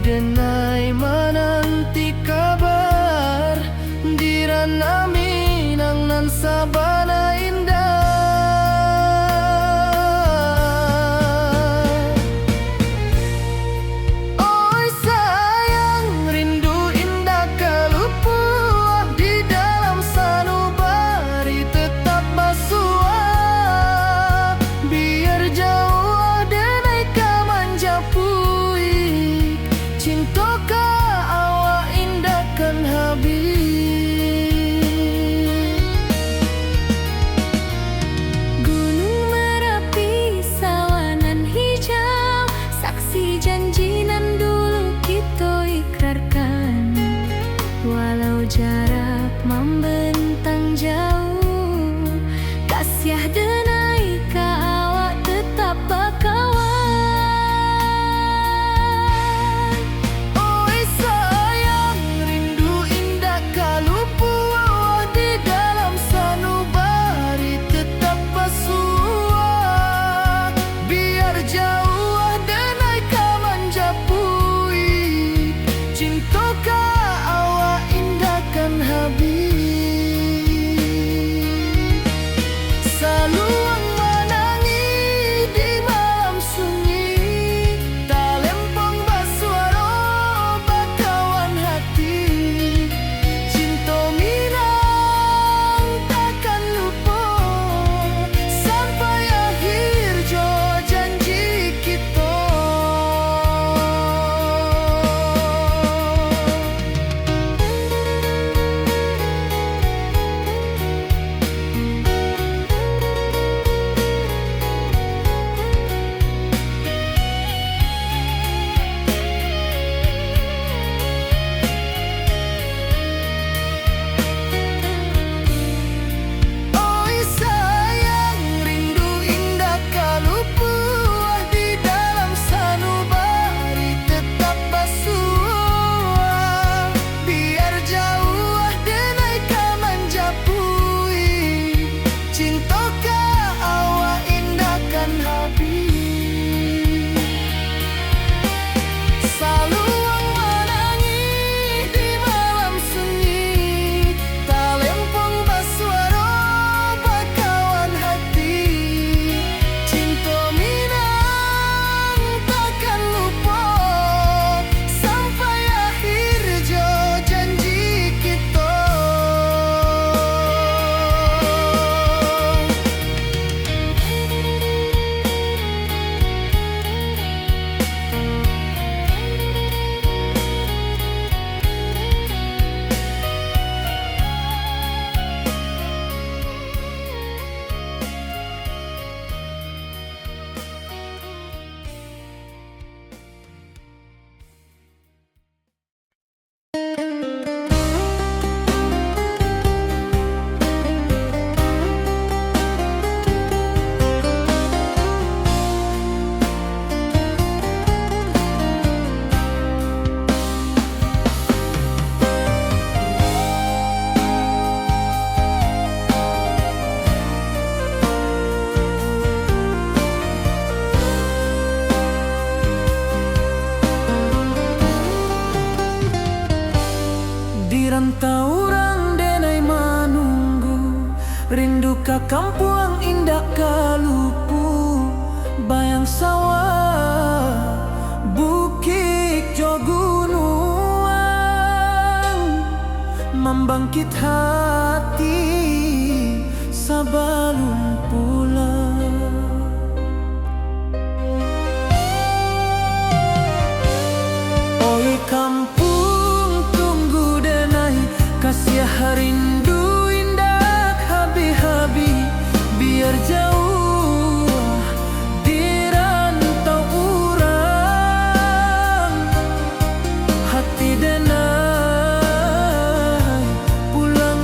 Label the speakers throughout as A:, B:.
A: denai menanti kabar dirana minang nan sabana indah. Oi sayang, rindu indah kalupuah di dalam sanubari tetap basuah. Biar jauh denai kamanja puik, cinta ka awak indahkan habis.
B: Gunung Merapi, sawangan hijau, saksi janji nan dulu kita ikrarkan. Walau jarak membentang jauh, kasiah denai ka awak tetap bakawan.
A: Oi sayang, rindu indah kalupuah di dalam sanubari tetap basuah. Biar jauh denai kamanja puik, cinta ka awak indahkan habis. Saluang menangi di malam sunyi, talempong basuaro bakawan hati. Cinta minang takkan lupa sampai akhir jo janji kita. Oi sayang, rindu indah kalupuah di dalam sanubari tetap basuah. Biar jauh denai kamanja puik, cinta ka awak indahkan habis. Saluang menangi di malam sunyi, talempong basuaro bakawan hati. Cinta minang takkan lupa sampai akhir jo janji kita. Di rantau orang denai menunggu, rindu ka kampung indah kalupu. Bayang sawah, bukit jo gunung, membangkit hati sabalun pulang. Oi kampung tunggu denai, kasiah rindu indah habi-habi. Biar jauh di rantau urang, hati denai pulang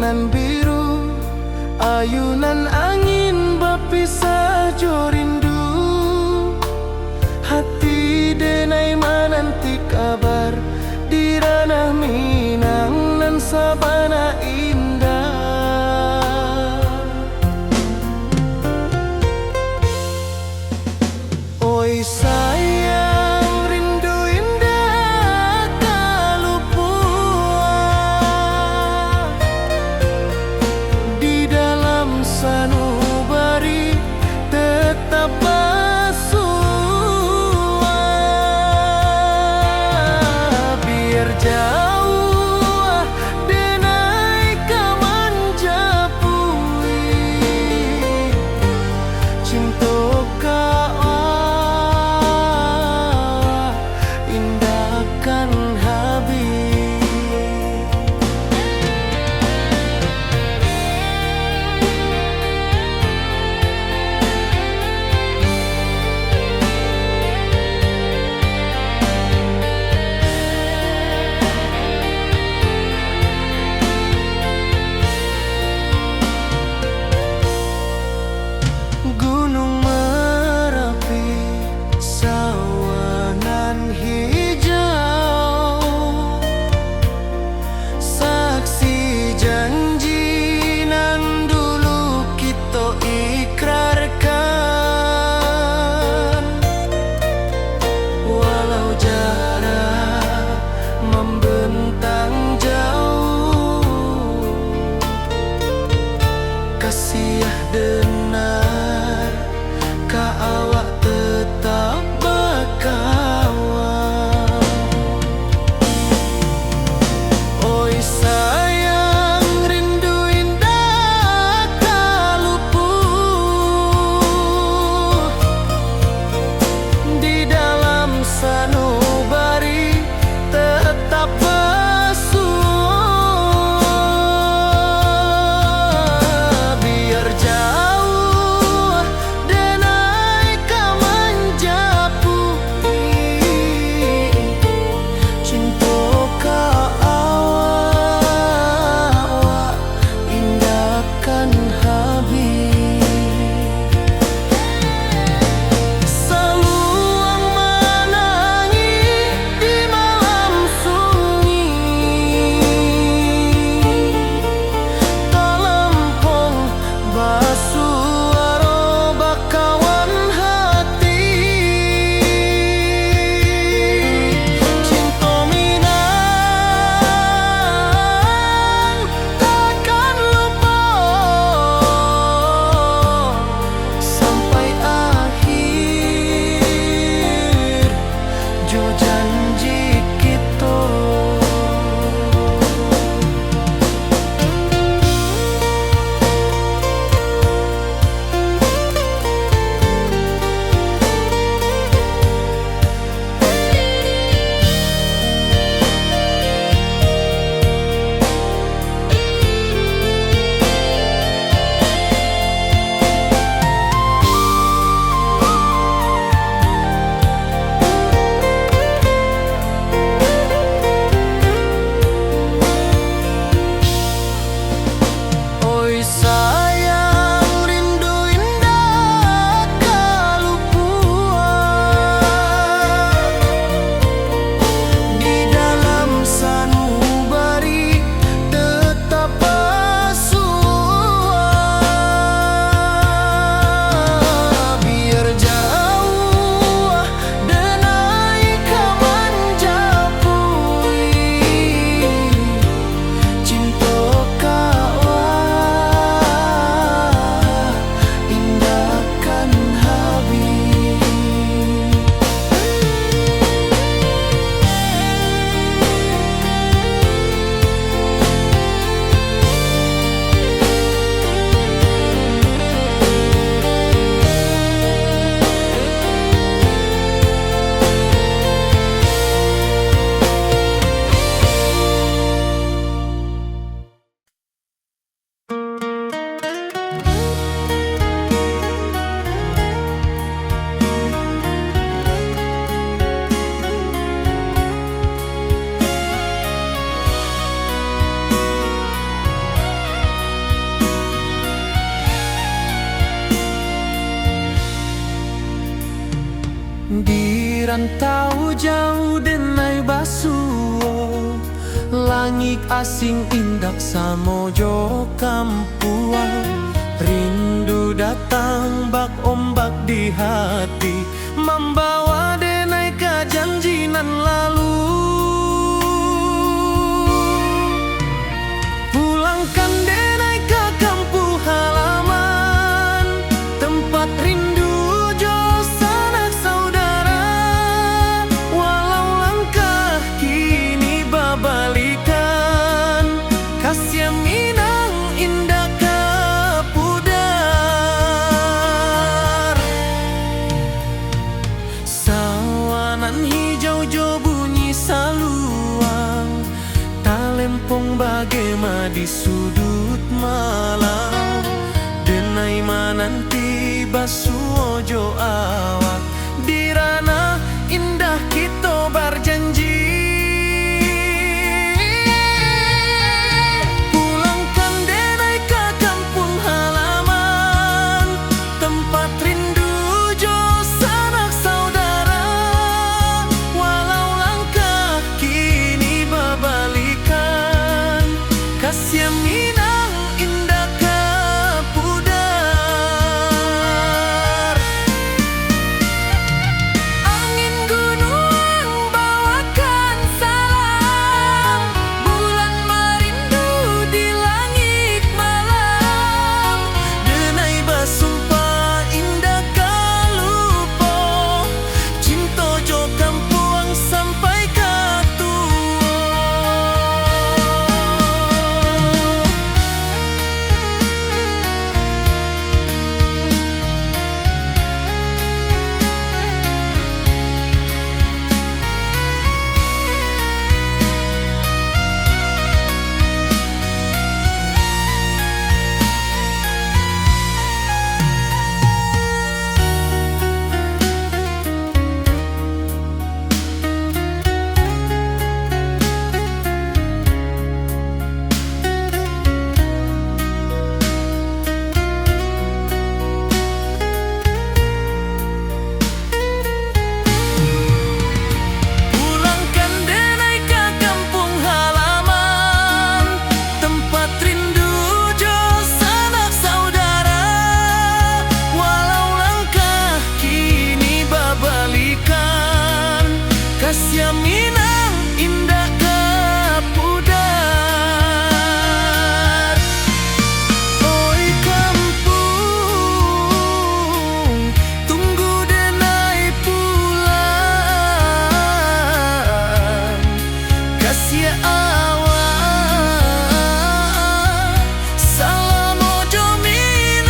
A: nan biru, ayunan angin berpisah jo rindu. Hati denai menanti kabar di ranah Minang nan sabana indah. Oi sayang, rindu indah kalupua di dalam sanubari. rantau jauh denai basuo, langit asing indak samojo kampuang. Rindu datang bak ombak di hati, membawa denai ke janjinan lalu. Pulangkan denai ke kampung halaman, tempat rindu jo sanak saudara. Walau langkah kini babalikan, kasih minang indah ke pudar. Sawanan hijau jo bunyi saluang, talempong bagema di sudut malam. Denai mananti basuo jo awak, di ranah indah kita berjanji. Pulangkan denai ke kampung halaman, tempat rindu jo sanak saudara. Walau langkah kini babalikan, kasih minang indah ke pudar. Angin gunung bawakan salam, bulan merindu di langit malam. Denai basumpah indah kalupo, cinta jo kampuang sampai ke tua. Pulangkan denai ke kampung halaman, tempat rindu jo sanak saudara. Walau langkah kini babalikan, kasih minang indah ke pudar. Oi kampung, tunggu denai pulang. Kasih awak, salam ojo minang.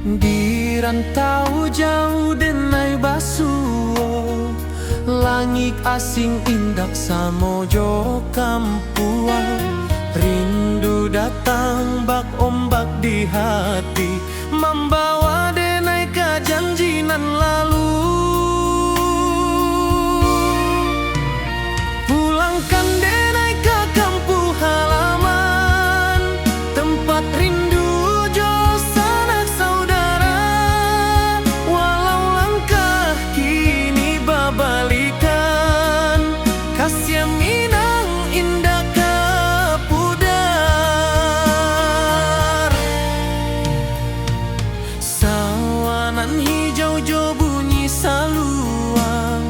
A: Di rantau jauh denai basuo, langit asing indak samojo kampuang. Rindu datang bak ombak di hati, membawa denai ke janjinan lalu. Pulangkan denai ke kampung halaman, tempat rindu jo sanak saudara. Walau langkah kini babalikan, kasih minang indah ke pudar. Sawanan hijau jo bunyi saluang,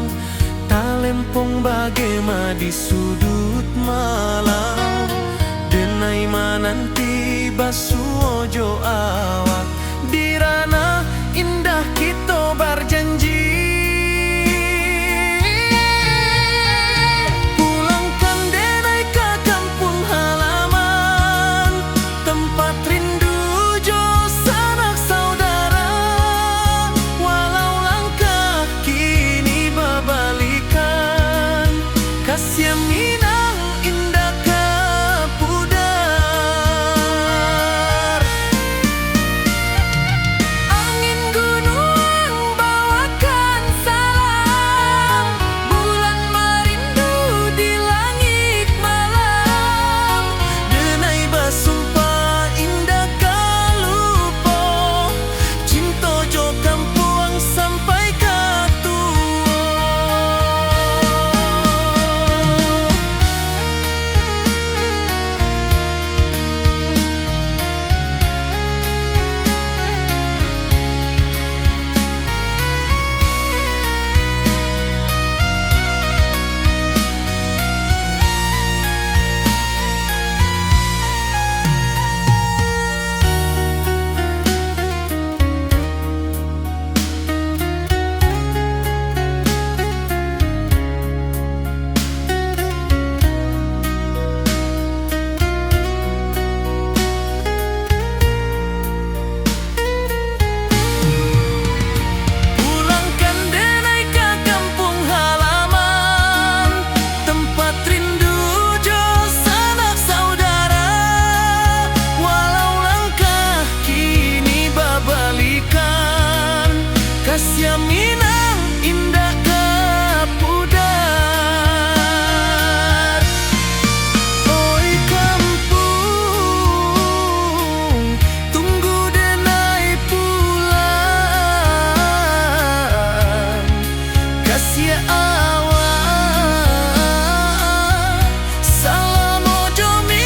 A: talempong bagema di sudut malam. Denai mananti basuojo awak dirana indah kita berjanji. Pulangkan denai ke kampung halaman, tempat rindu jo sanak saudara. Walau langkah kini berbalikan, kasih Minang indah ke pudar. Angin gunung bawakan salam, bulan merindu di langit malam. Denai basumpah indah kalupo, cinta jo kampung sampai ke tua. Pulangkan denai ke kampung halaman, tempat rindu jo sanak saudara. Walau langkah kini berbalikan, kasih Minang indah ke pudar. Oi kampung, tunggu denai pulang. Kasih awak salam ojo Minang.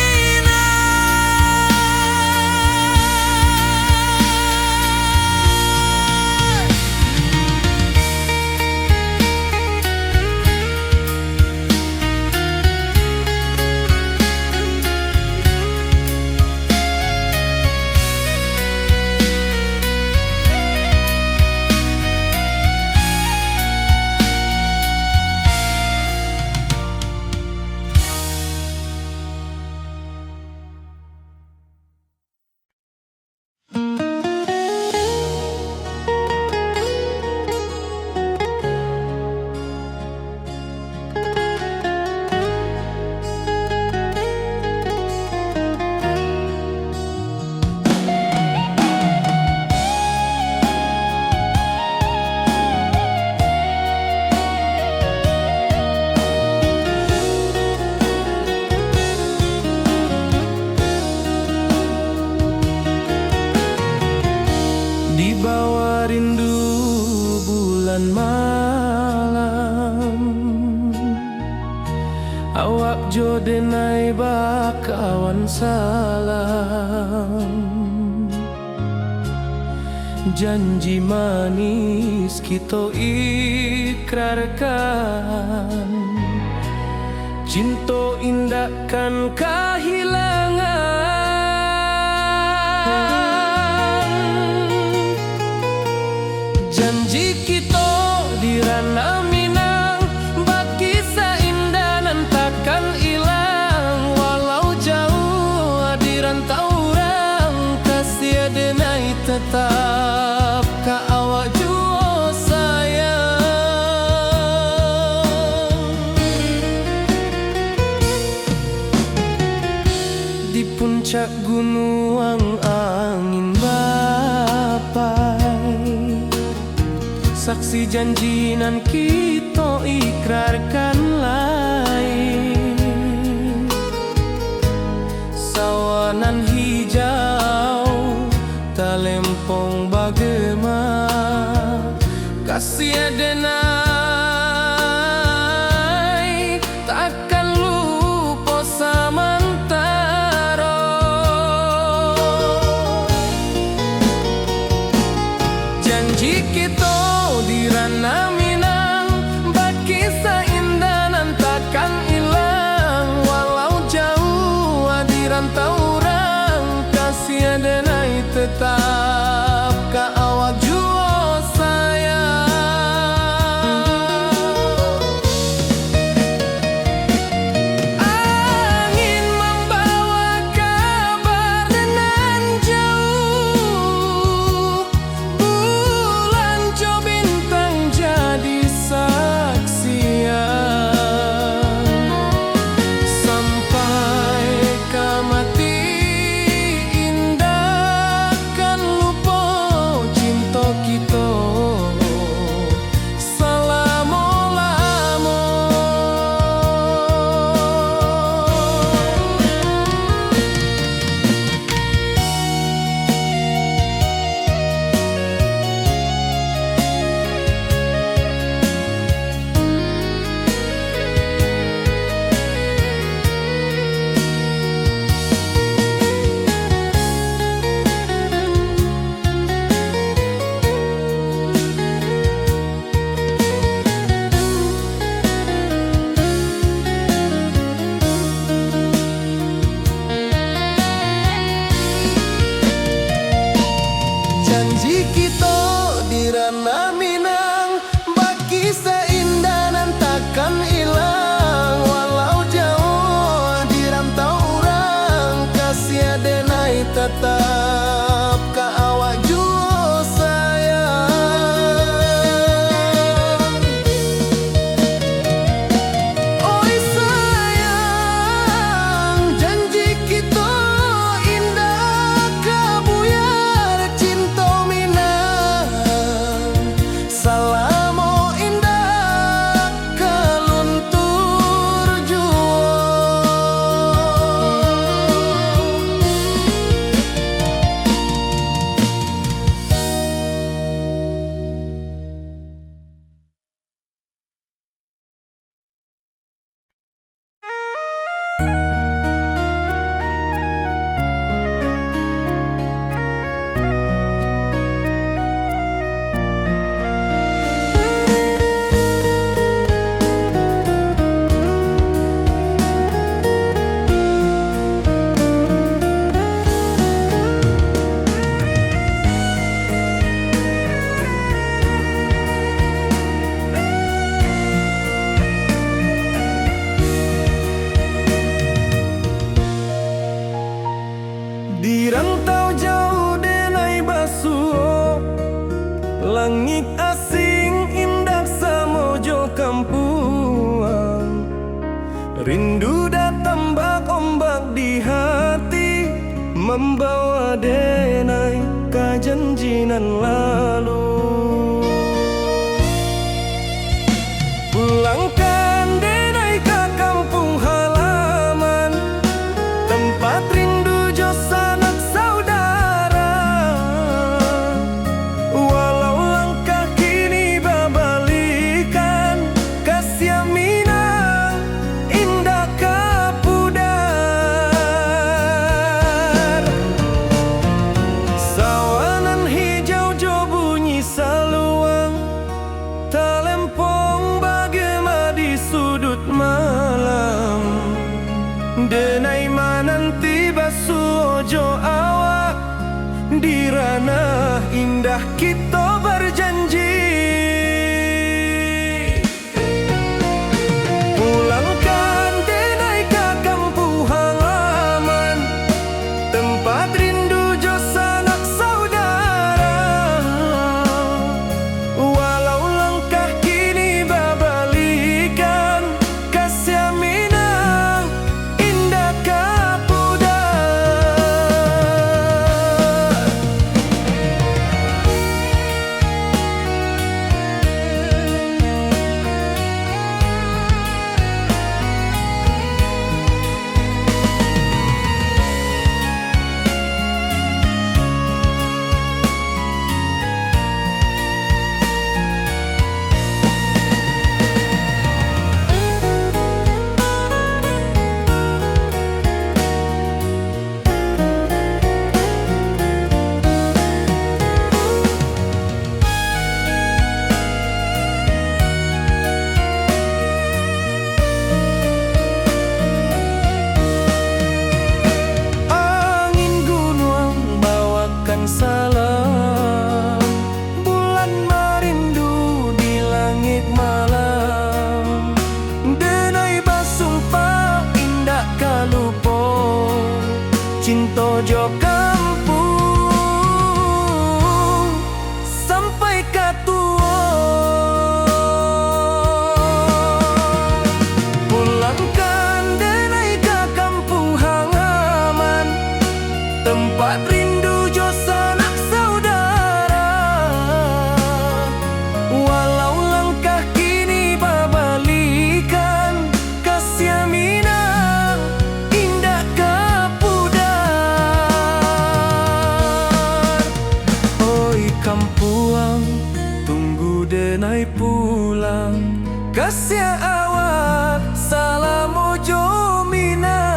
A: Di bawah rindu bulan malam, awak jo denai bakawan salam. Janji manis kita ikrarkan, cinta indahkan kehilangan. Janji kita di ranah Minang, bakisah indah nan takkan hilang. Walau jauh di rantau orang, kasih denai tetap ka awak jua sayang. Di puncak gunung angin bapai, saksi janji nan kita ikrarkan lain. Sawanan hijau talempong bagema, kasih denai takkan lupa samantara. Janji kita di ranah Minang, bakisah indah nan takkan hilang. Walau jauh di rantau Langit asing indah samojo kampuang, rindu datang ombak di hati, membawa denai kajanjinan lalu. Pulangkan denai ke kampung halaman, tempat rindu jo sanak saudara. Walau langkah kini babalikan, kasih Minang indah kapudar. Sawanan hijau jo bunyi saluang, talempong bagema di sudut malam. Denai mananti basuh jo awak, di ranah indah kita berjanji. Pulangkan denai ke kampung halaman, tempat rindu jo sanak saudara. Walau langkah kini babalikan, kasih Minang indah kapudar. Angin gunung bawakan salam, bulan merindu di langit malam. Denai basumpah indah kalupo, cinta jo kampung sampai katua. Pulangkan denai ke kampung halaman, tempat rindu jo sanak saudara. Walau langkah kini babalikan, kasih Minang indah kapudar. Oi kampuang, tunggu denai pulang, kasih awak salam ojo Minang.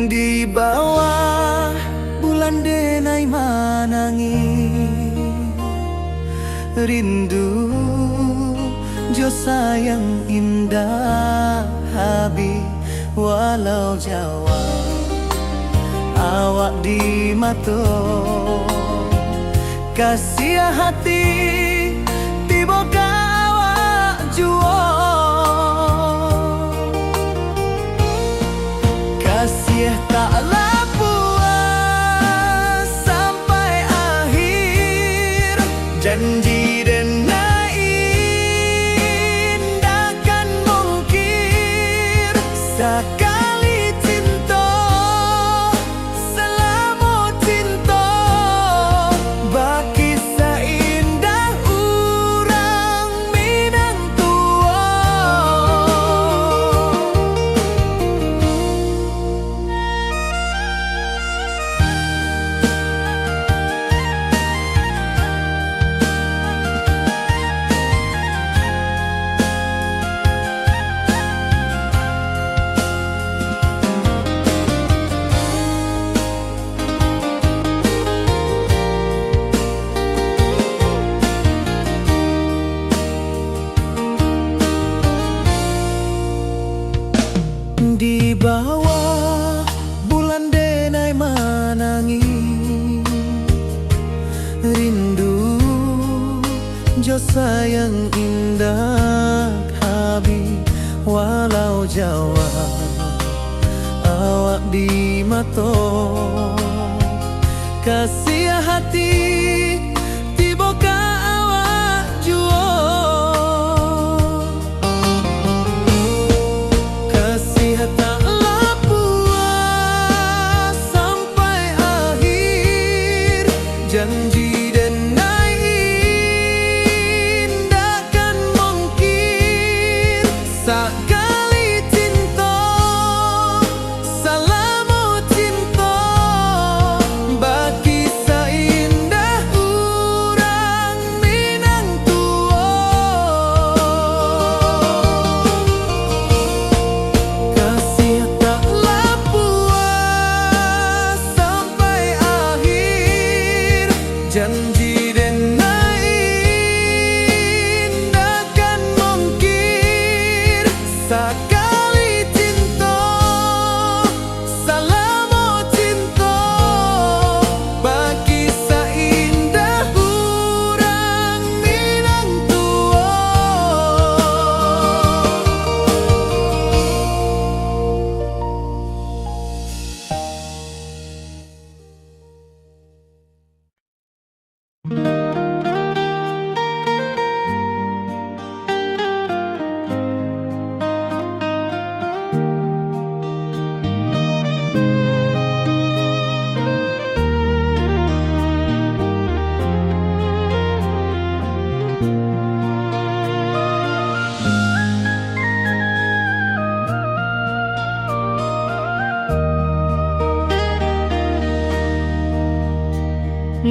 A: Di bawah bulan denai manangi, rindu jo sayang indah habi. Walau Jawa awak di mato, kasih hati tiba awak juo. Kasih taklah puas sampai akhir, janji denai indah kan mungkir. Sekali cinta sayang indah Habib walau Jawa awak di mato kasih hati tiba ka awak juo kasih tak puas sampai akhir janji sekali cinta, salamu cinta, bagi seindah urang Minang tua. Kasih taklah puas sampai akhir, janji sekali cinta, salamu cinta, bagi seindah urang Minang tua.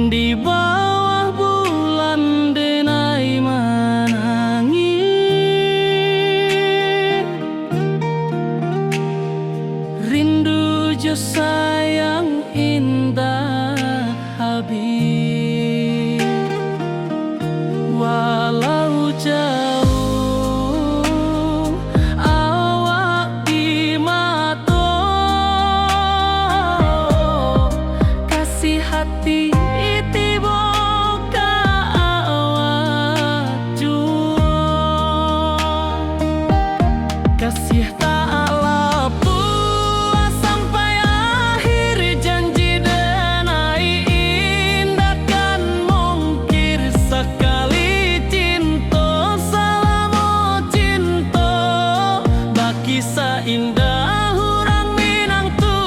A: Di bawah bulan denai menangi, rindu jo sayang indah Habib walau jauh awak di mato kasih hati kasih taklah puas sampai akhir janji denai indah kan mungkir sekali cinta salamu cinta bagi seindah urang Minang tua.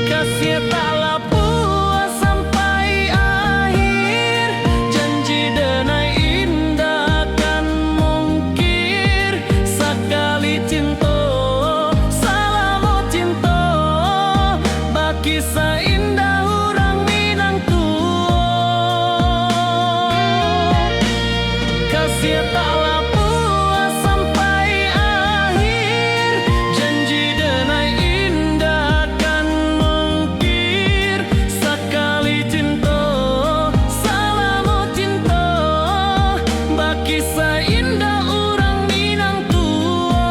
A: Kasih taklah kisah indah urang Minang tua. Kasih taklah puas sampai akhir janji denai indah kan mungkir sekali cinta salamu cinta bagi seindah urang Minang tua.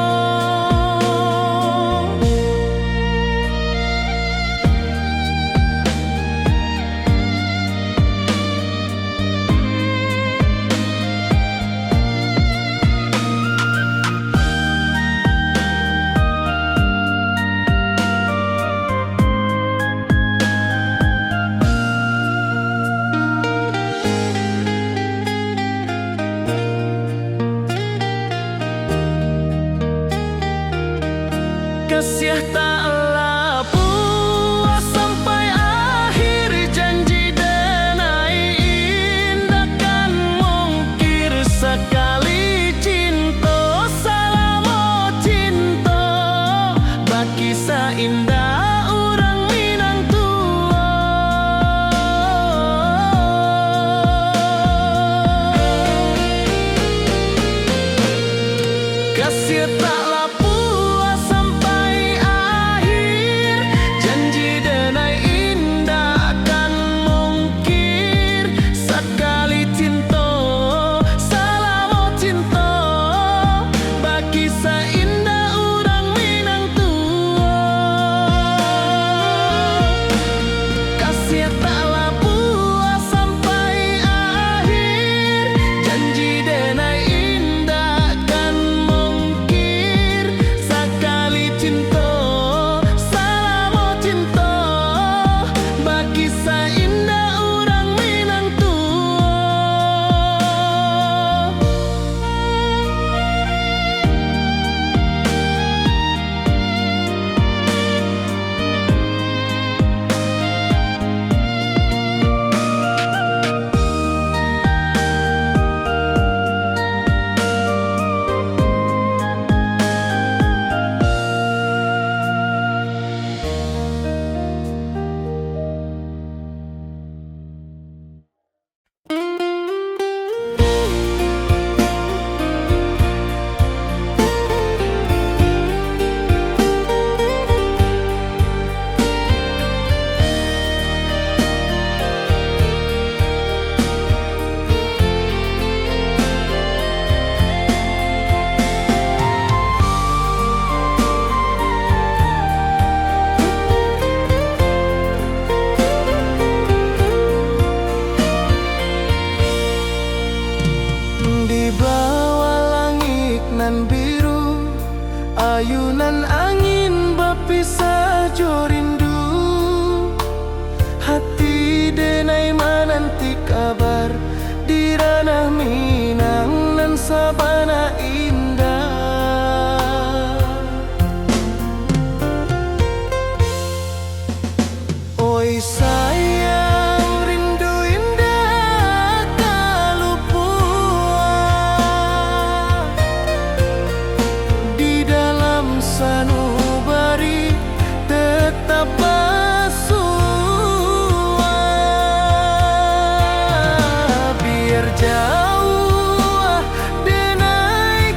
A: Kasih taklah puas sampai akhir janji denai indah kan mungkir sekali cinta salamu cinta bagi seindah urang Minang tua. Kasih taklah puas sampai akhir ayunan angin bapisah jo rindu, hati denai menanti kabar di ranah Minang nan sabana indah. Oi sayang, rindu indah kalupua di dalam sanubari tetap bersua. Biar jauh denai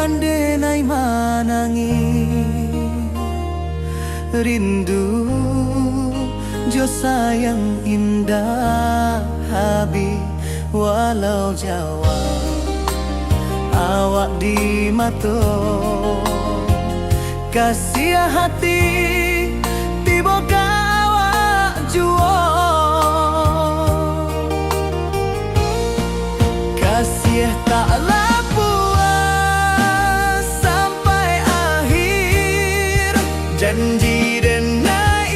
A: bulan denai manangi rindu jo sayang indah habi walau Jawa awak di mato kasih hati tiba awak juo kasih tak puas sampai akhir janji denai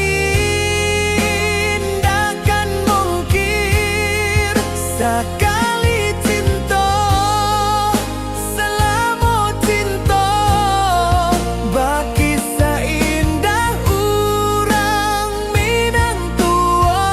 A: indahkan mungkir sekali cinta selama cinta baki seindah urang Minang tua.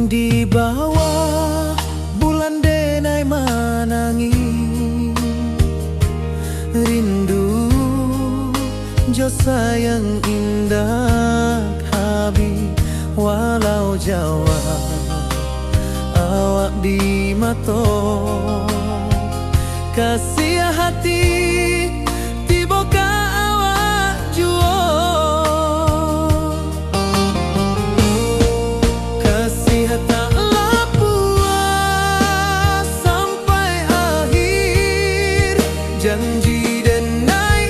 A: Di bawah bulan denai manangi rindu jo sayang indah habi walau Jawa awak di mato kasih hati tiba ka awak juo taklah puas sampai akhir janji denai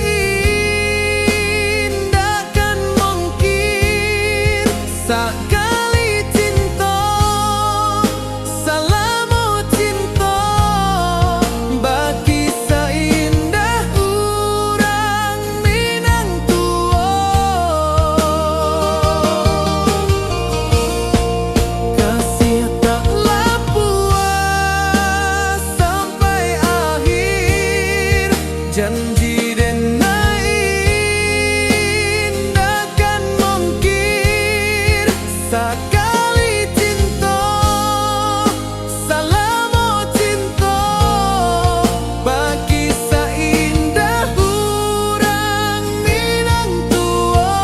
A: indahkan mungkir sekali cinta selama cinta baki seindah urang Minang tua. Kasih taklah puas sampai akhir janji denai indahkan mungkir sekali cinta selama cinta baki seindah urang Minang tua.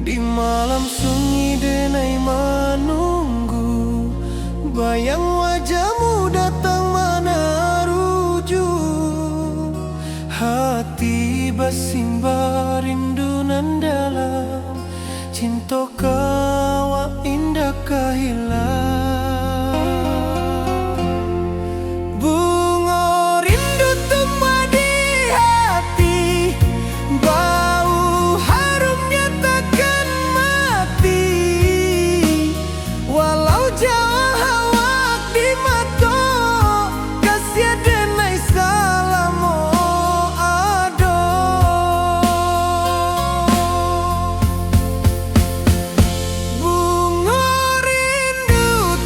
A: Di malam sunyi denai menunggu bayang wajahmu datang mana rujuk hati bersimba rindu nan dalam cinta kawa indah kehilang bunga rindu tumbuh di hati bau harumnya takkan mati walau jauh awak di mata kasih denai selama ada bunga rindu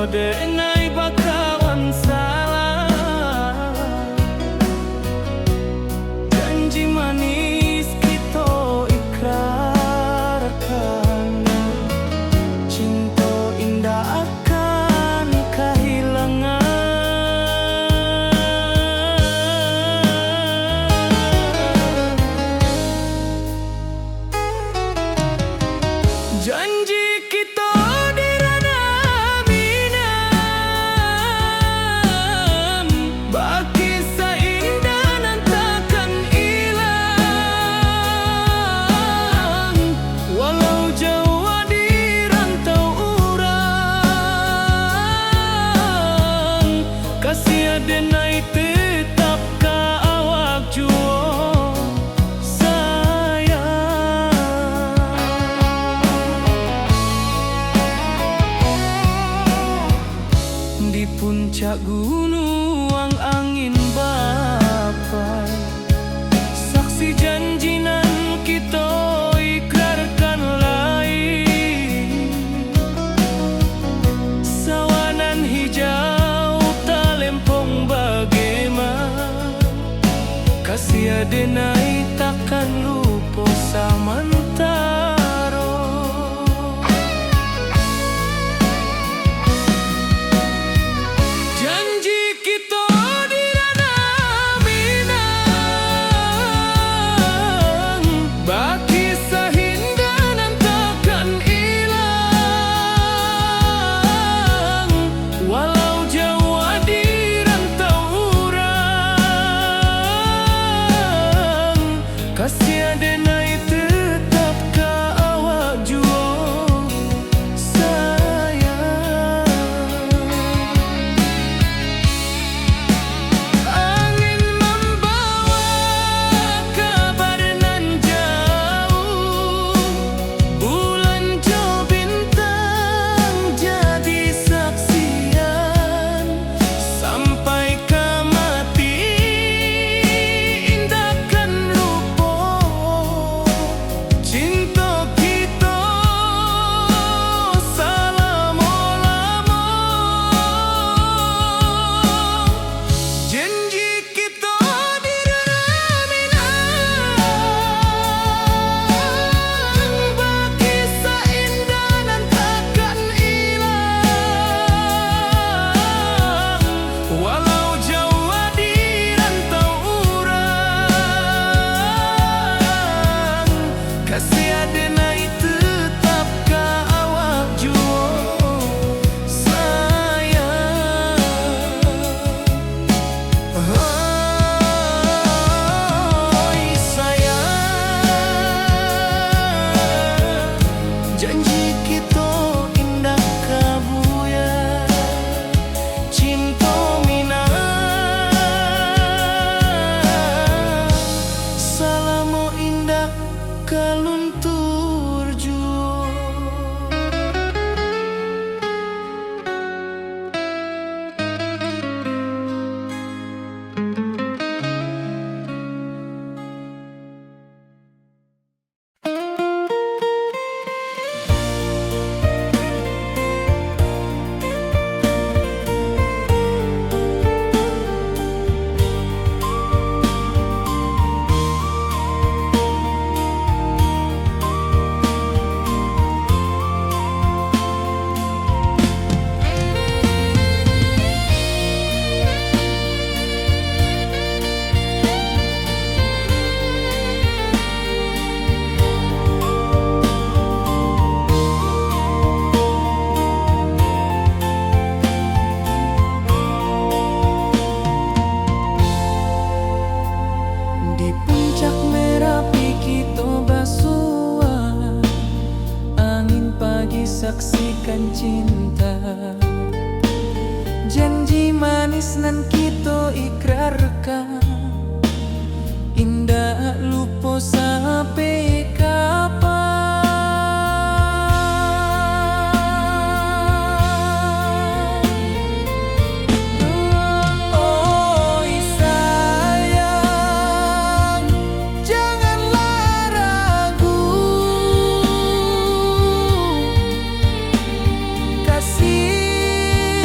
A: denai bakawan salah. Janji manis kita ikrarkan, cinta indah akan kehilangan. Janji kita di ranah minam, baki seindah nan takkan hilang. Walau jauh di rantau urang, kasih denai tetap ka awak jua sayang. Di puncak gunung angin bapai, saksi janji nan kita ikrarkan lain. Sawanan hijau talempong bagaimana, kasih denai takkan lupa samantara. Janji kita di ranah minang, baki sahinda nan takkan hilang. Walau jauh di rantau urang, kasih denai tetap ka awak jua sayang. Angin membawa kabar nan jauh, bulan jauh bintang jadi saksian. Sampai ke mati indahkan lupa, cinta kita selama-lama. Janji kita di ranah minang, baki seindah nan takkan hilang. Walau jauh di rantau urang, kasih denai tetap ka awak jua sayang. Oi sayang, janji kita indah kabuya, cinta minang salamo indah kaluntur jua. Di puncak Merapi kita basua, angin pagi saksikan cinta. Janji manis nan kita ikrarkan, indah lupa sampai kapan. Oi sayang, janganlah ragu, kasih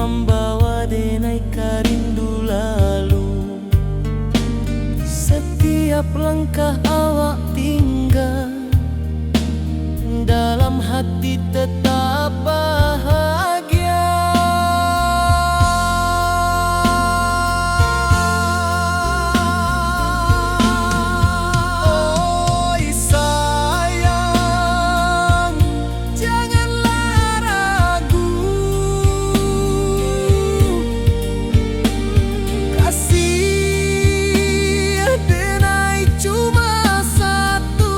A: membawa denai rindu lalu. Setiap langkah awak tinggal, dalam hati tetap bahagia. Oi sayang, janganlah ragu, kasih denai cuma satu.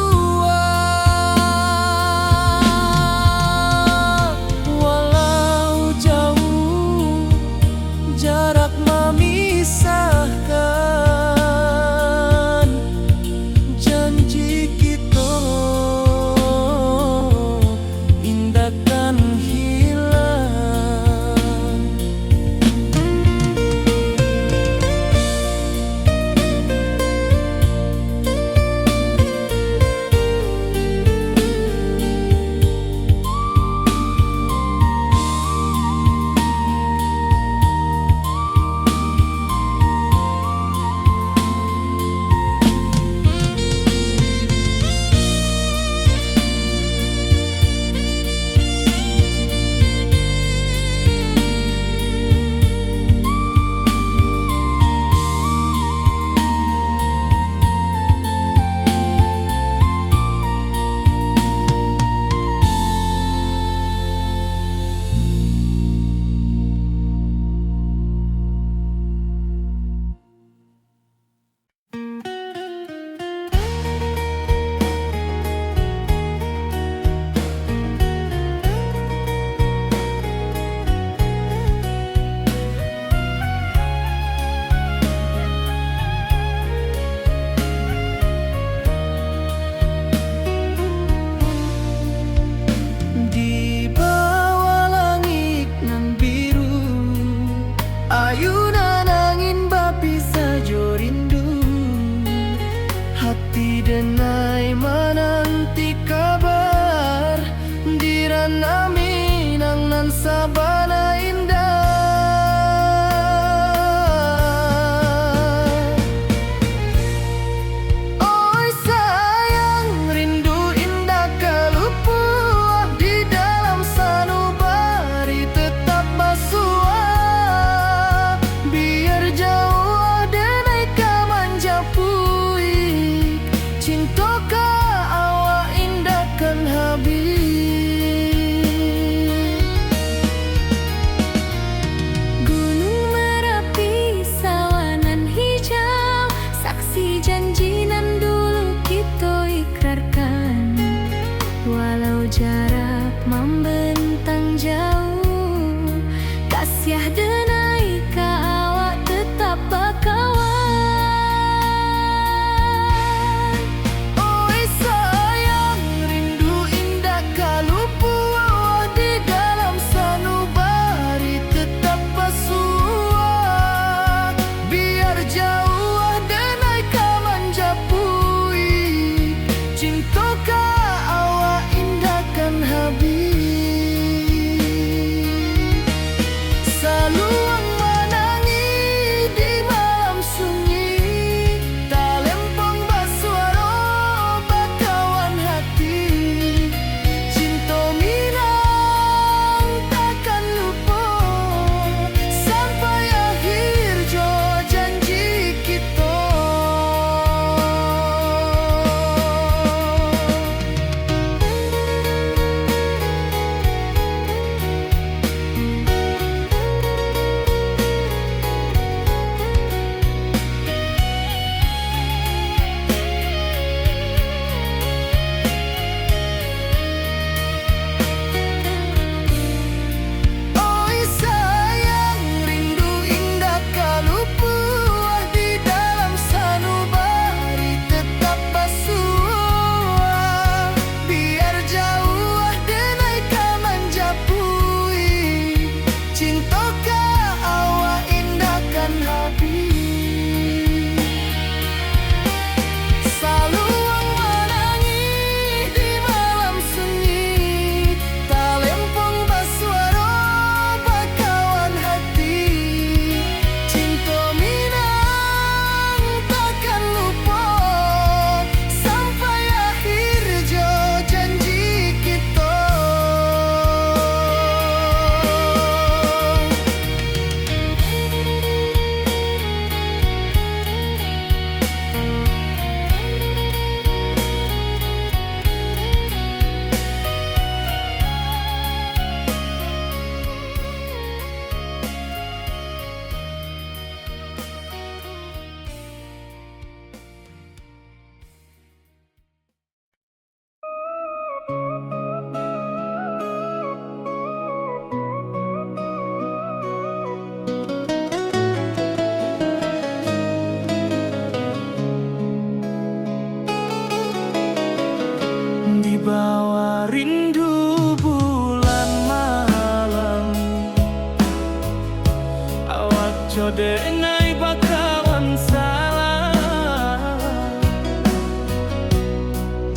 A: ojo denai bakawan salah.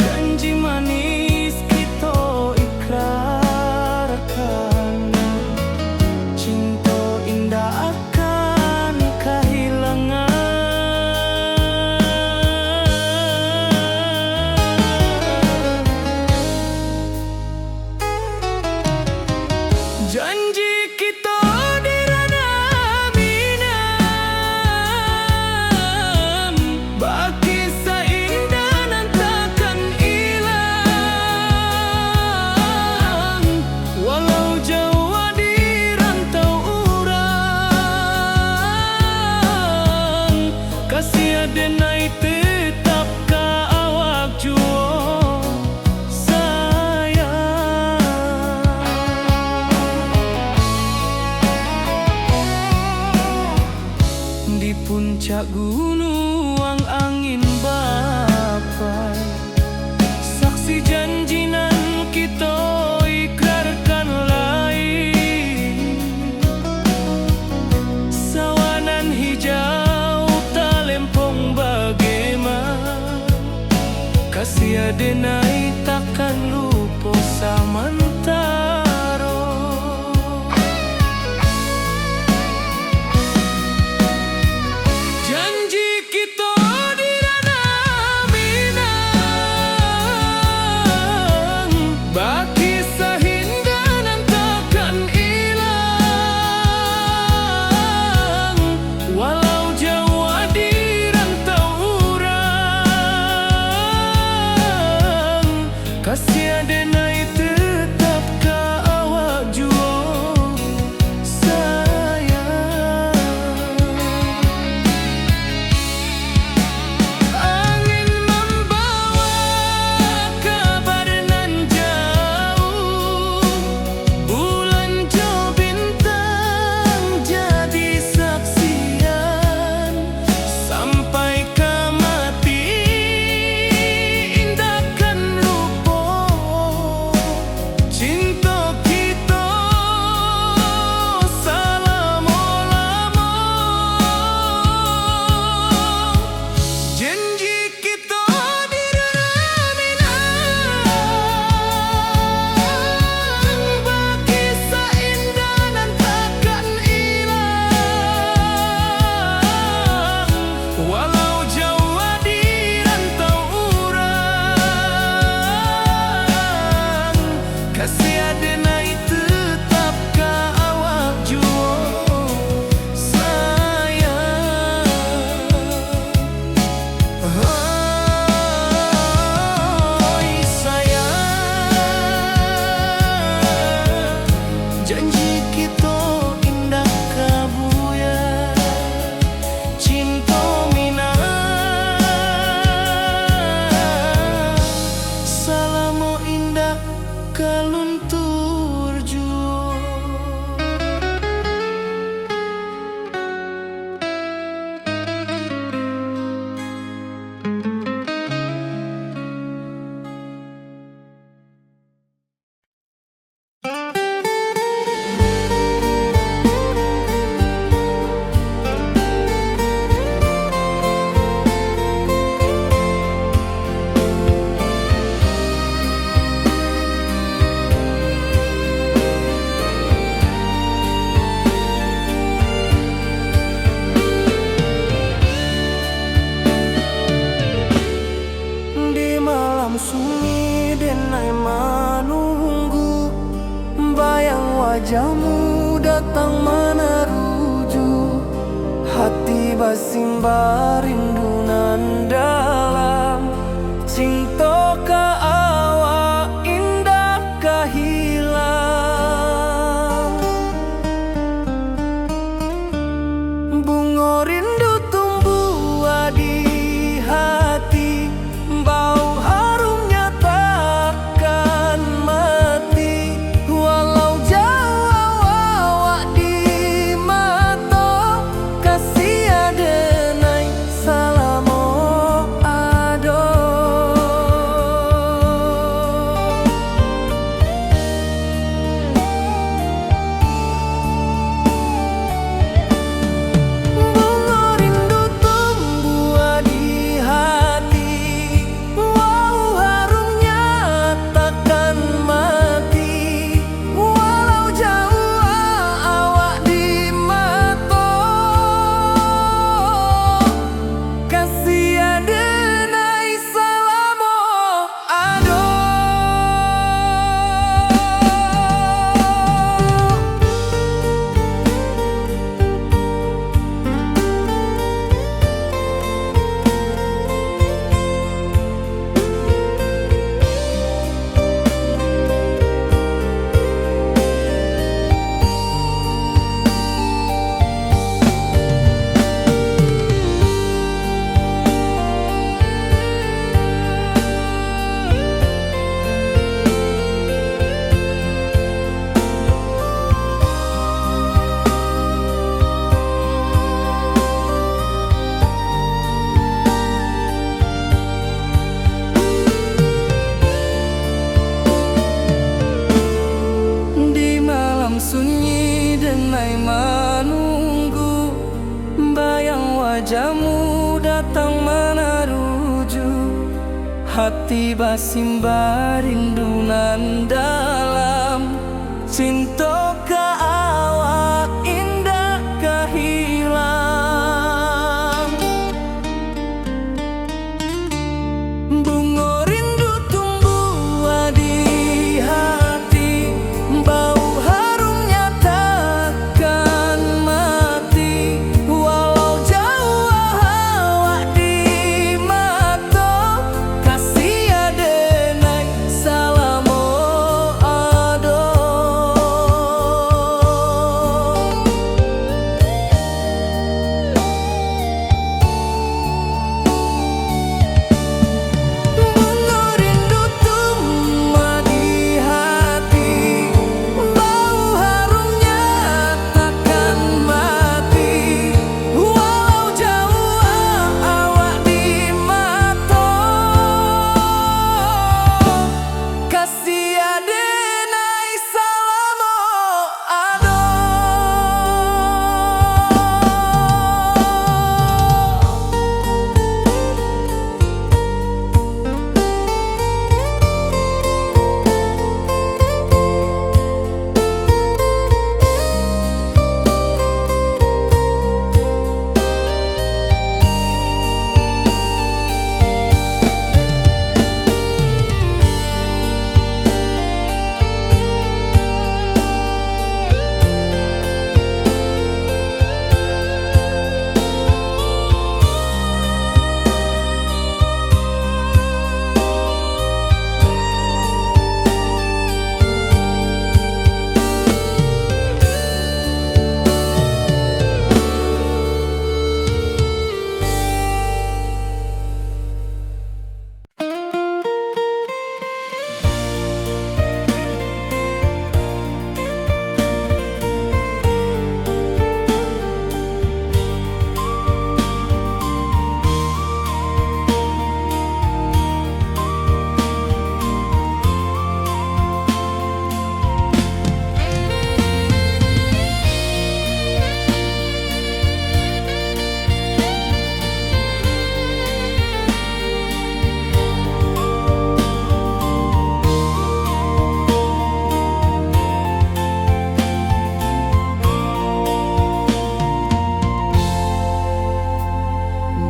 A: Janji manis kita ikrarkan, cinta indah akan kehilangan. Janji kita di ranah Minang, bagi seindah nan takkan hilang. Walau jauh di rantau urang, kasih adenai tetap ka awak juo sayang. Di puncak gunung angin bapai, saksi janji nan kita ikrarkan lain. Sawanan hijau talempong bagaimana, kasih adenai takkan lupa samantara. Janji kita di ranah Minang, bagi sahinda nan takkan hilang. Walau jauh di rantau urang, kasih adenai tetap ka awak juo sayang. Angin membawa kabar nan jauh, bulan jo bintang jadi saksian. Sampai ke mati indahkan lupa, cinta kita selama-lama. Janji kita di ranah Minang, bagi seindah nan takkan hilang. Walau jauh di rantau urang, kasih adenai tetap ka awak juo sayang. Oi sayang, janji kita indah kabuya, cinta Minang selama indah kaluntur juo. Di malam sunyi denai menunggu, bayang wajahmu datang meneruju. Hati basimba rindu nan dalam, cinta ka awak indah ka hilang. Bunga rindu tumbuh di hati, bau harumnya takkan mati. Walau jauh awak di mata, kasih adenai wajahmu datang meneruju hati basimba rindu nan dalam cinta ka awak indah kehilang bunga rindu tumbuh di hati bau harumnya takkan mati walau jauh awak di mata kasih adenai salamo ado bunga rindu tumbuh di hati bau harumnya takkan mati walau jauh awak di mata kasih adenai salamo ado.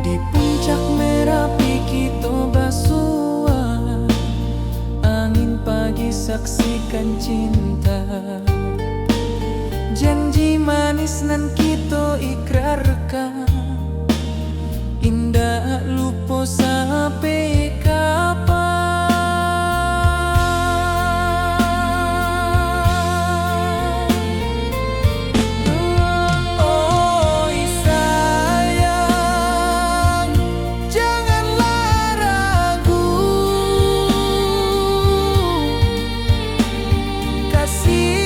A: Di puncak Merapi kita bersua angin pagi saksikan cinta janji manis nan kita ikrarkan indah lupa sampai kapan. Oi sayang, janganlah ragu, kasih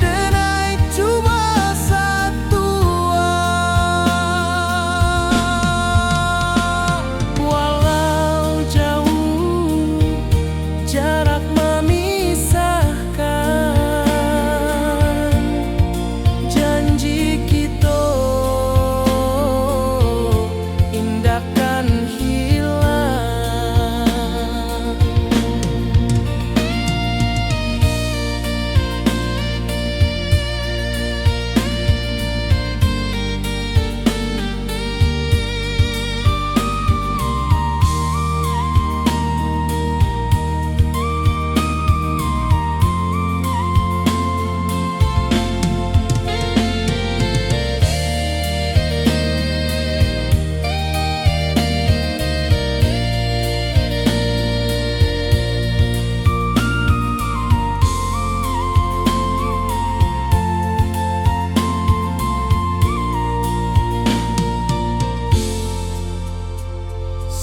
A: denai cuma satu. Walau jauh jarak memisahkan, janji kita indahkan hilang.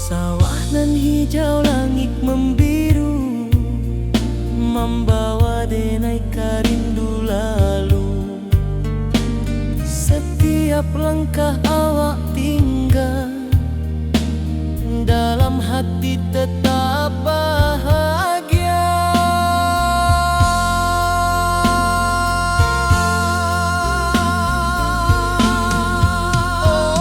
A: Sawah nan hijau langit membiru membawa denai karindu lalu. Setiap langkah awak tinggal dalam hati tetap bahagia. Oh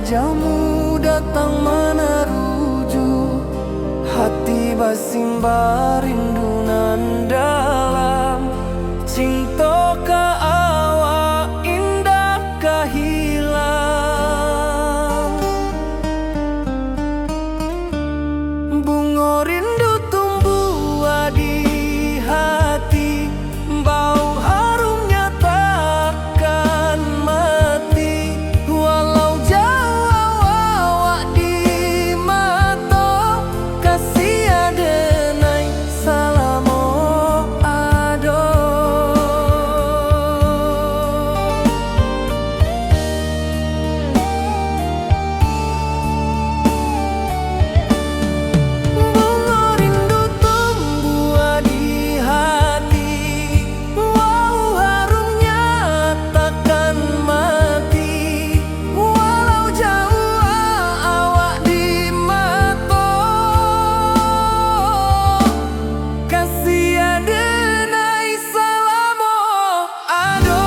A: wajahmu datang meneruju, hati basimba rindu nan dalam. Cinta ka awak indah kahilang. Bunga rindu tumbuh di hati, bau harumnya takkan mati. Walau jauh awak di mata, kasih adenai salamo ado. Bunga rindu tumbuh di hati, wow harumnya takkan mati. Walau jauh awak di mata, kasih adenai salamo ado.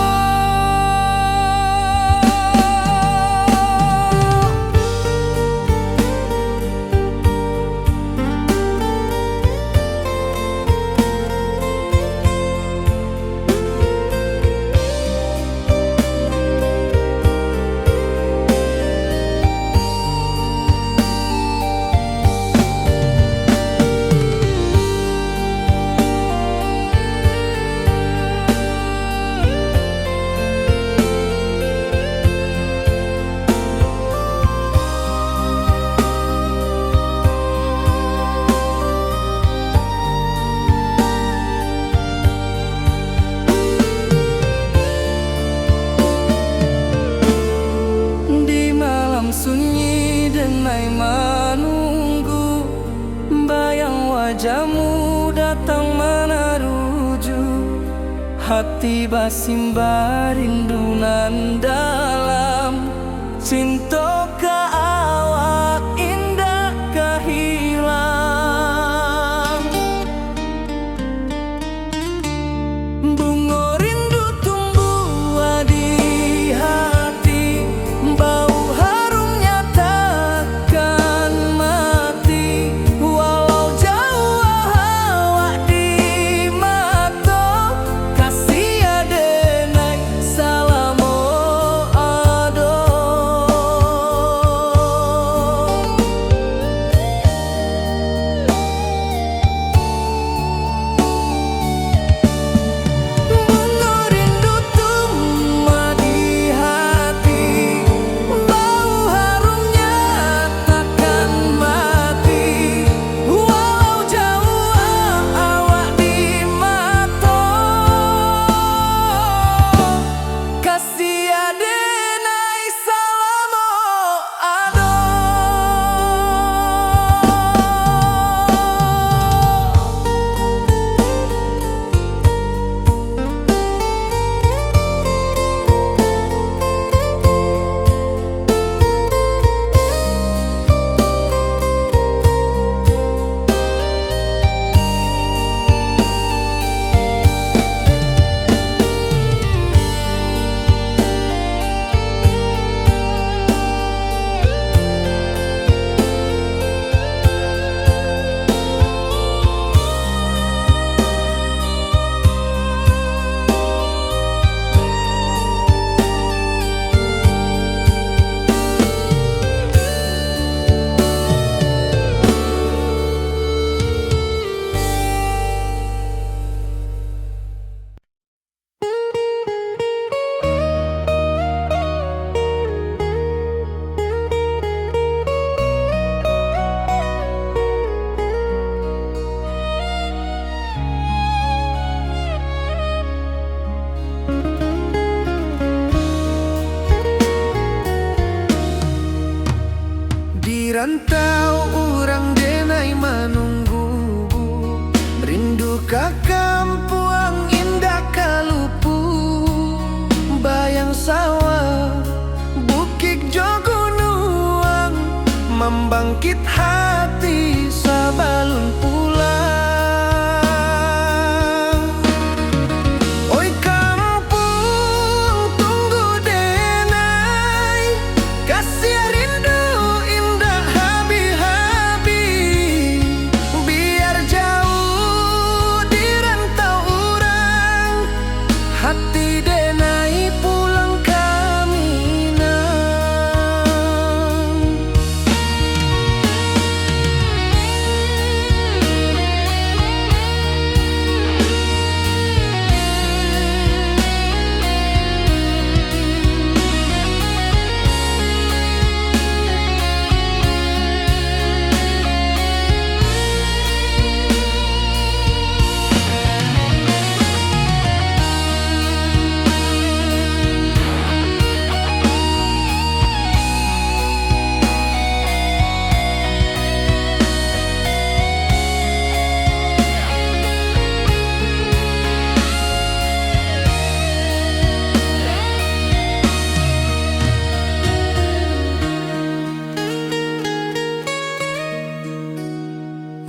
A: Di malam sunyi denai menunggu, bayang wajahmu datang meneruju, hati basimba rindu nan dalam. Cinta ka awak indah kahilang. Bunga rindu tumbuh di hati, bau harumnya takkan mati. Walau jauh awak di mata, kasih adenai salamo ado. Bunga rindu tumbuh di hati, bau harumnya takkan mati. Walau jauh awak di mata, kasih adenai salamo ado. Di rantau urang denai menunggu, rindu ka kampung indah kalupu. Bayang sawah bukit jogonuang, membangkit hati sabalun pulang. Oi kampung tunggu denai, kasih rindu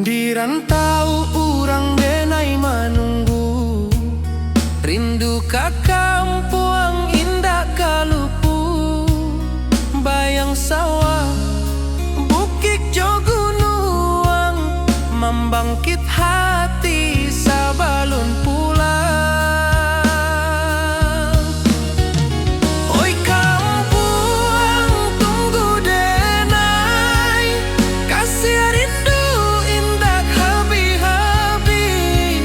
A: Di rantau urang denai manunggu, rindu ka kampung indah kalupu. Bayang sawah, bukit jo gunung, membangkit hati sabalun pulang. Oi kampung tunggu denai, kasih rindu indah habi-habi.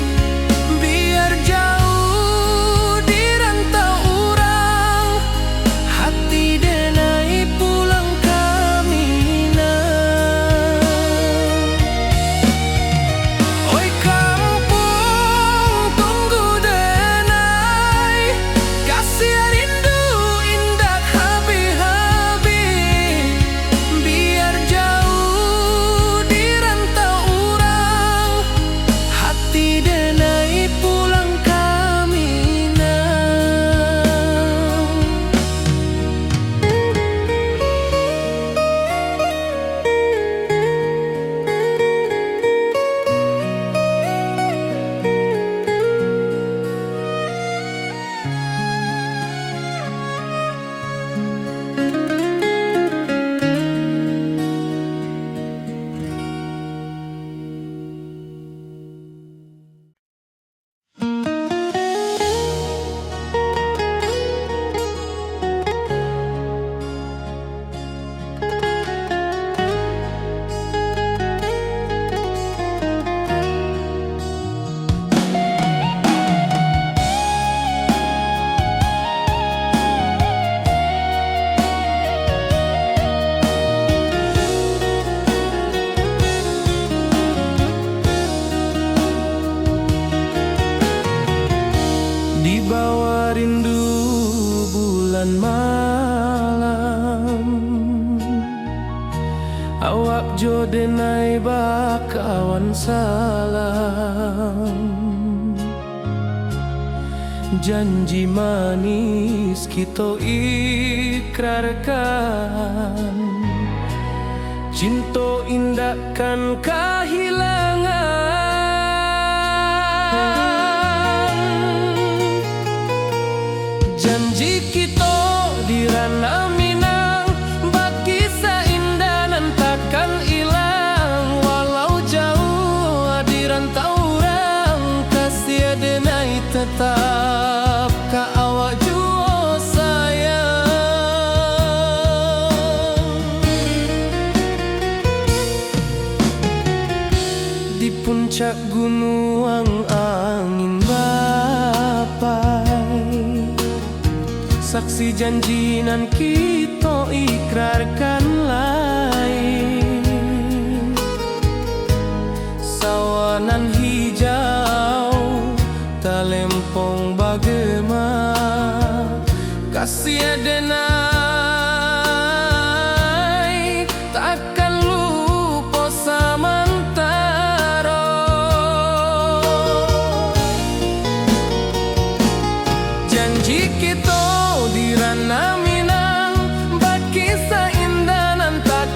A: Biar jauh di rantau urang, hati denai pulang ke Minang. Oi kampung tunggu denai, kasih rindu indah habi-habi. Biar jauh di rantau urang, hati denai pulang ke Minang. Di bawah rindu bulan malam, awak jo denai bakawan salam. Janji manis kita ikrarkan, cinta indah kan kehilangan. Janji kita di ranah Minang, bakisah indah nan takkan hilang. Walau jauh di rantau urang, kasih denai tetap ka awak jua sayang. Di puncak gunung angin bapai, saksi janji nan kita ikrarkan lain. Sawanan hijau talempong bagema, kasih denai takkan lupa samantara. Janji kita di ranah Minang, bakisah indah nan tak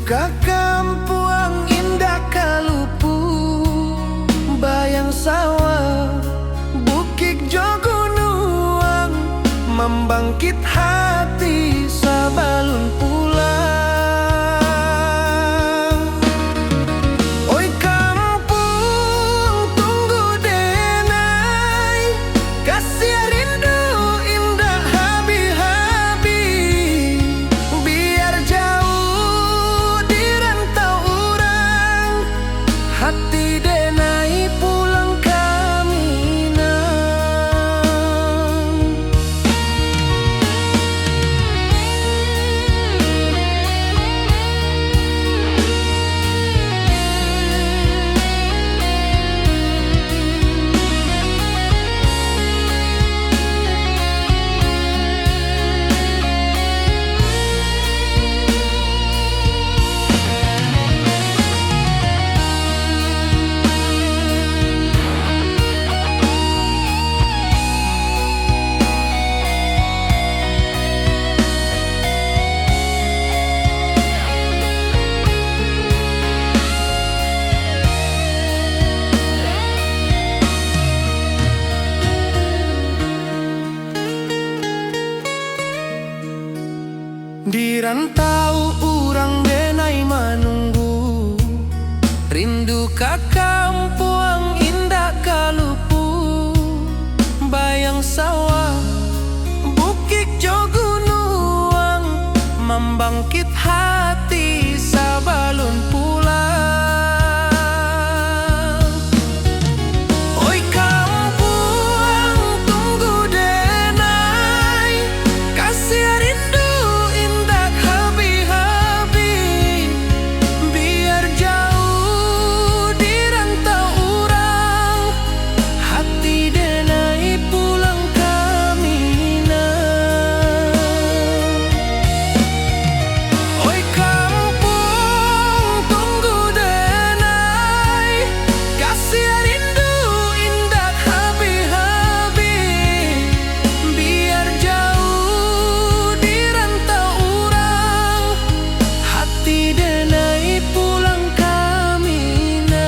A: ka kampuang indah kalupu, bayang sawah bukit jo gunung, membangkit hati sabalun pulang. Oi kampung tunggu denai, kasih rindu indah habi-habi, biar jauh di rantau orang, hati denai pulang ke Minang. Di rantau urang denai menunggu, rindu ka kampuang indah kalupu, bayang sawah bukit jo gunung, membangkit hati sabalun pulang. Oi kampuang tunggu denai, kasih rindu indah habi-habi, biar jauh di rantau urang, hati denai pulang ke Minang. Oi kampung tunggu denai, kasih rindu indah habi-habi, biar jauh di rantau urang, hati denai pulang ke Minang.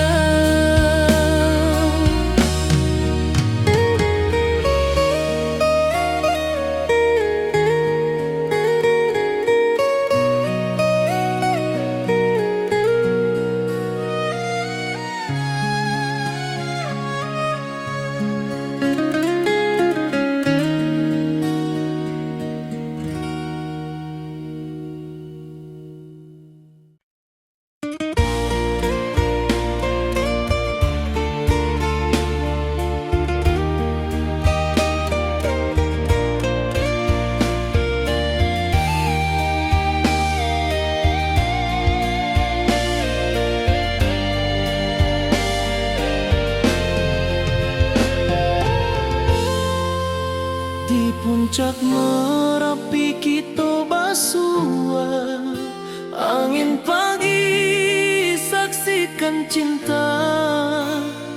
A: Di puncak Merapi kita basua, angin pagi saksikan cinta,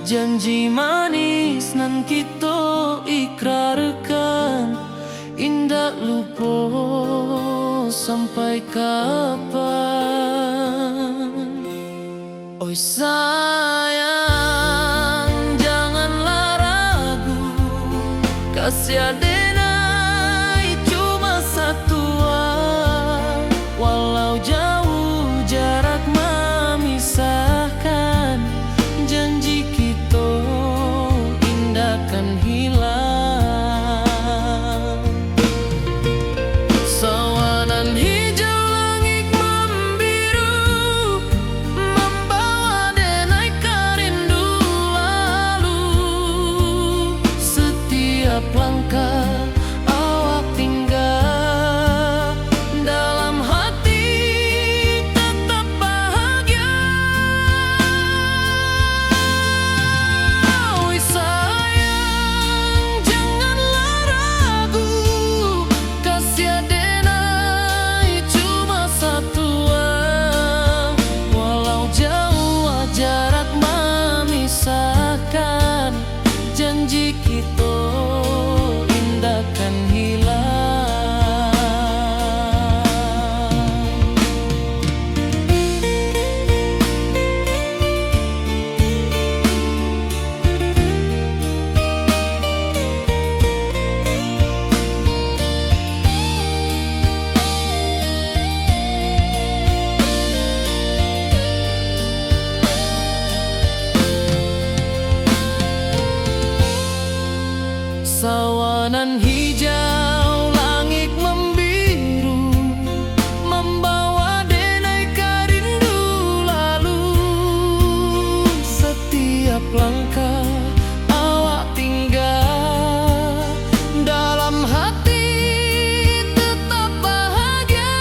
A: janji manis nan kita ikrarkan, indah lupa sampai kapan. Oi sayang janganlah ragu, kasih denai cuma satu, walau jauh jarak memisahkan, janji kita indah kan hilang. Sawanan hijau langit membiru, membawa denai Sawanan hijau, langit membiru, membawa denai rindu lalu. Setiap langkah awak tinggal, dalam hati tetap bahagia.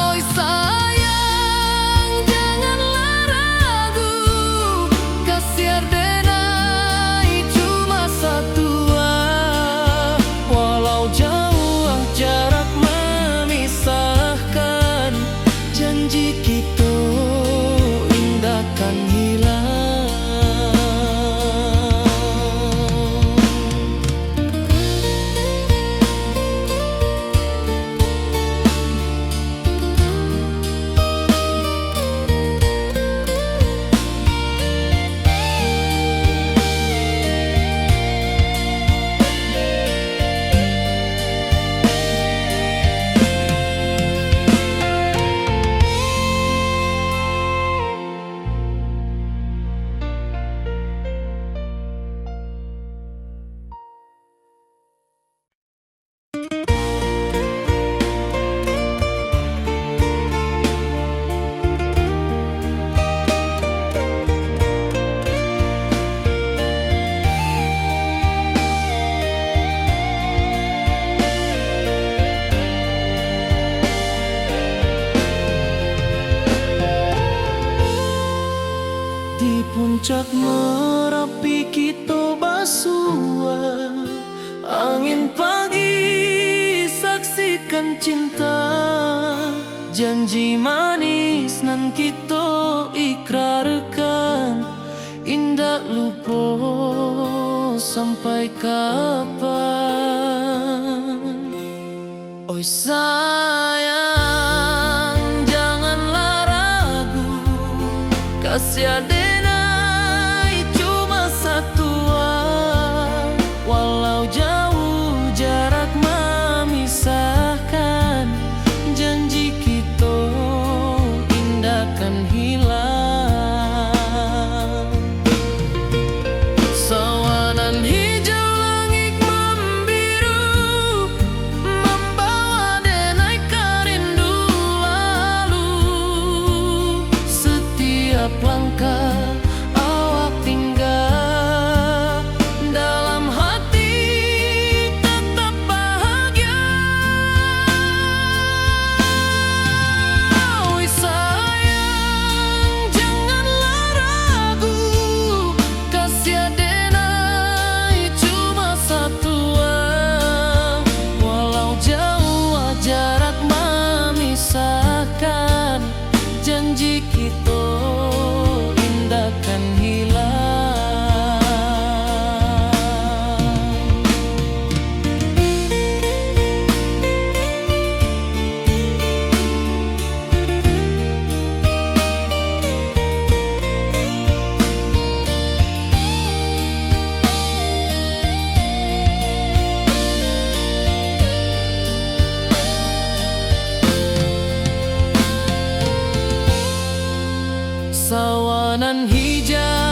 A: Oi sayang, janganlah ragu, kasih denai cuma satu. Walau jauh jarak memisahkan, janji kita indahkan hilang. Di puncak Merapi kita bersua, angin pagi saksikan cinta. Janji manis nan kita ikrarkan, indah lupa sampai kapan. Oi sayang, janganlah ragu, kasih denai cuma satu. Walau jauh jarak memisahkan, janji kita indahkan hilang. Sawanan hijau, langit membiru, membawa denai rindu lalu. Setiap langkah awak tinggal, dalam hati tetap bahagia. Oi sayang, janganlah ragu, kasih denai cuma satu. Walau jauh jarak memisahkan, janji kita indahkan hilang. Sawanan hijau,